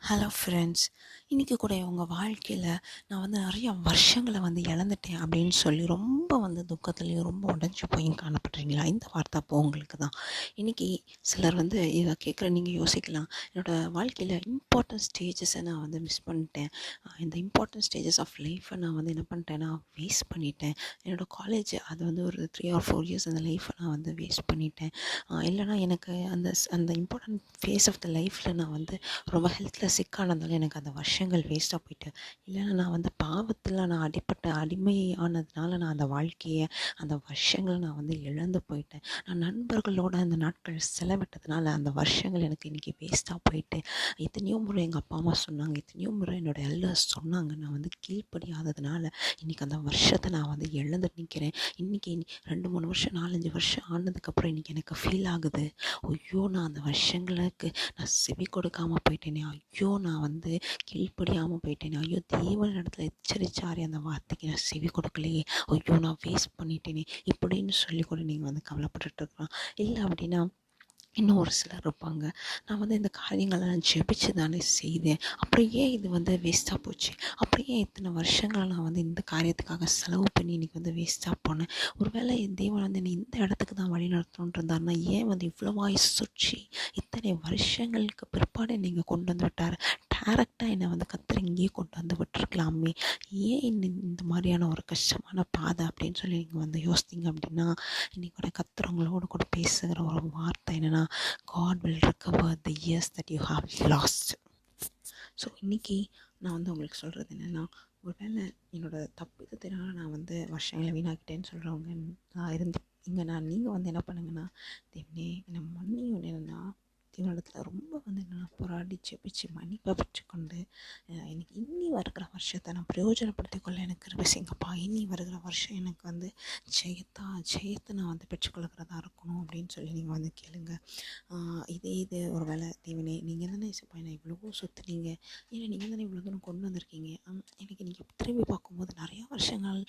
Hello friends, இன்றைக்கி கூட உங்கள் வாழ்க்கையில் நான் நிறைய வருஷங்களை இழந்துட்டேன் அப்படின்னு சொல்லி ரொம்ப துக்கத்துலேயும் ரொம்ப உடஞ்சி போய் காணப்படுறீங்களா? இந்த வார்த்தை அப்போ உங்களுக்கு தான். இன்றைக்கி சிலர் இதை கேட்குற நீங்கள் யோசிக்கலாம், என்னோடய வாழ்க்கையில் இம்பார்ட்டன்ட் ஸ்டேஜஸை நான் மிஸ் பண்ணிட்டேன். இந்த இம்பார்ட்டன்ட் ஸ்டேஜஸ் ஆஃப் லைஃப்பை நான் என்ன பண்ணிட்டேன்னா வேஸ்ட் பண்ணிட்டேன். என்னோடய காலேஜ் அது ஒரு 3 or 4 years அந்த லைஃப்பை நான் வேஸ்ட் பண்ணிட்டேன். இல்லைனா எனக்கு அந்த அந்த இம்பார்ட்டன்ட் ஃபேஸ் ஆஃப் த லைஃப்பில் நான் ரொம்ப ஹெல்த்தில் சிக்கானதால் எனக்கு அந்த வருஷங்கள் வேஸ்ட்டாக போயிட்டு, இல்லைன்னா நான் பாவத்தில் நான் அடிமை ஆனதுனால நான் அந்த வாழ்க்கையை அந்த வருஷங்களை நான் இழந்து போயிட்டேன். நான் நண்பர்களோட அந்த நாட்கள் செலவிட்டதுனால அந்த வருஷங்கள் எனக்கு இன்றைக்கி வேஸ்ட்டாக போயிட்டு, எத்தனையோ முறை எங்கள் அப்பா அம்மா சொன்னாங்க, எத்தனையோ முறை என்னோடய எல்டர்ஸ் சொன்னாங்க. நான் கீழ்ப்படியாததுனால இன்றைக்கி அந்த வருஷத்தை நான் இழந்து நிற்கிறேன். இன்றைக்கி 2, 3 வருஷம் 4, 5 வருஷம் ஆனதுக்கப்புறம் இன்றைக்கி எனக்கு ஃபீல் ஆகுது, ஐயோ நான் அந்த வருஷங்களுக்கு நான் செவி கொடுக்காமல் போயிட்டேனே, ஐயோ நான் கீழ்ப்படியாமல் போயிட்டேனே, ஐயோ தேவன் இடத்துல எச்சரிச்சாரே அந்த வார்த்தைக்கு நான் செவி கொடுக்கலையே, ஐயோ நான் வேஸ்ட் பண்ணிட்டேனே இப்படின்னு சொல்லி கூட நீங்கள் கவலைப்பட்டுட்டு இருக்கலாம். இல்லை அப்படின்னா இன்னும் ஒரு சிலர் இருப்பாங்க, நான் இந்த காரியங்களை நான் ஜெபிச்சு தானே செய்தேன், அப்புறம் ஏன் இது வேஸ்ட்டாக போச்சு, அப்புறம் ஏன் இத்தனை வருஷங்களை நான் இந்த காரியத்துக்காக செலவு பண்ணி இன்றைக்கி வேஸ்ட்டாக போனேன், ஒரு வேளை என் தேவன் என்னை இந்த இடத்துக்கு தான் வழி நடத்தணுன்ட்டு இருந்தாருன்னா ஏன் இவ்வளவாய் சுற்றி இத்தனை வருஷங்களுக்கு பிற்பாடு நீங்கள் கொண்டு வந்து விட்டார், டேரெக்டாக என்னை கர்த்தர் இங்கேயே கொண்டு வந்து விட்டுருக்கலாமே, ஏன் இந்த மாதிரியான ஒரு கஷ்டமான பாதை அப்படின்னு சொல்லி நீங்கள் யோசித்தீங்க அப்படின்னா, இன்றைக்கி கூட கர்த்தர் உங்களோட கூட பேசுகிற ஒரு வார்த்தை என்னென்னா, God will recover the years that you have lost. So இன்றைக்கி நான் உங்களுக்கு சொல்கிறது என்னென்னா, ஒரு வேளை என்னோடய தப்பிதத்தினால நான் வருஷங்களை வீணாக்கிட்டேன்னு சொல்கிறவங்க நான் இருந்தீங்கன்னா, நீங்கள் என்ன பண்ணுங்கன்னா, தேவனே என்னை மன்னியும், என்னென்னா தேவனிடத்தில் ரொம்ப என்னென்னா போராடி ஜெபிச்சு மன்னிப்பை பெற்றுக்கொண்டு எனக்கு இன்னி வருகிற வருஷத்தை நான் பிரயோஜனப்படுத்திக் கொள்ள எனக்கு கிருபை செய்யுங்கப்பா, இன்னி வருகிற வருஷம் எனக்கு ஜெயத்தை நான் பெற்றுக்கொள்கிறதா இருக்கணும் அப்படின்னு சொல்லி நீங்கள் கேளுங்க. இது ஒரு வேளை தேவனே நீங்கள் தானே இசப்பா என்னை இவ்வளவோ சுற்றுனீங்க, ஏன்னா நீங்கள் தானே இவ்வளோ தூரம் கொண்டு வந்திருக்கீங்க, எனக்கு நீங்கள் திரும்பி பார்க்கும்போது நிறையா வருஷங்கள்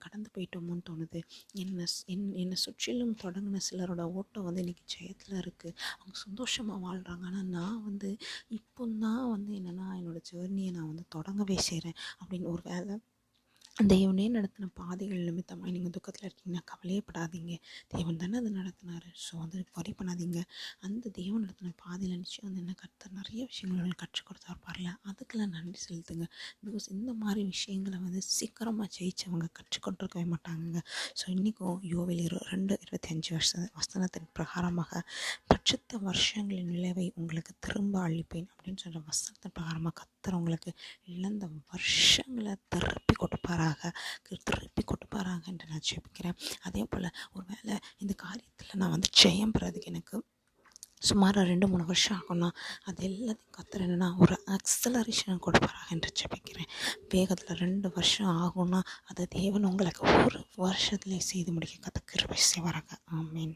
கடந்து போயிட்டோமோன்னு தோணுது. என்னை சுற்றிலும் தொடங்கின சிலரோட ஓட்டம் இன்றைக்கி ஜெயத்தில் இருக்குது, அவங்க சந்தோஷமாக வாழ்கிறாங்க. ஆனால் நான் இப்போ தான் என்னென்னா என்னோடய ஜேர்னியை நான் தொடங்கவே செய்கிறேன் அப்படின்னு ஒரு வேளை தேவனே நடத்தின பாதைகள் நிமித்தமாக நீங்கள் துக்கத்தில் இருக்கீங்கன்னா கவலையப்படாதீங்க, தேவன் தானே அதை நடத்தினார். ஸோ வரி பண்ணாதீங்க. அந்த தேவன் நடத்தின பாதையில் நினச்சி என்ன கர்த்தர் நிறைய விஷயங்கள் கற்றுக் கொடுத்தார் பாருல, அதுக்கெல்லாம் நன்றி செலுத்துங்க. பிகாஸ் இந்த மாதிரி விஷயங்களை சீக்கிரமாக ஜெயிச்சவங்க கற்றுக்கொண்டிருக்கவே மாட்டாங்க. ஸோ இன்றைக்கும் யோவேல் 2:25 வசனத்தின் பிரகாரமாக பட்சத்த வருஷங்களின் விளைவை உங்களுக்கு திரும்ப அளிப்பேன் அப்படின்னு சொல்கிற வசனத்தின் பிரகாரமாக கர்த்தர் உங்களுக்கு இழந்த வருஷங்களை திருப்பி கொடுப்பாராக என்று நான் ஜெபிக்கிறேன். அதே போல் ஒரு வேளை இந்த காரியத்தில் நான் ஜெயம் பெறதுக்கு எனக்கு சுமார் 2-3 வருஷம் ஆகும்னா, அது எல்லாத்தையும் கர்த்தர் என்னென்னா ஒரு அக்ஸலரேஷன் கொடுப்பாராக என்று ஜெபிக்கிறேன். வேகத்தில் 2 வருஷம் ஆகும்னா அதை தேவன் உங்களுக்கு ஒரு வருஷத்துலேயே செய்து முடிக்க கர்த்தர் கிருபை செய்வாராக. ஆமென்.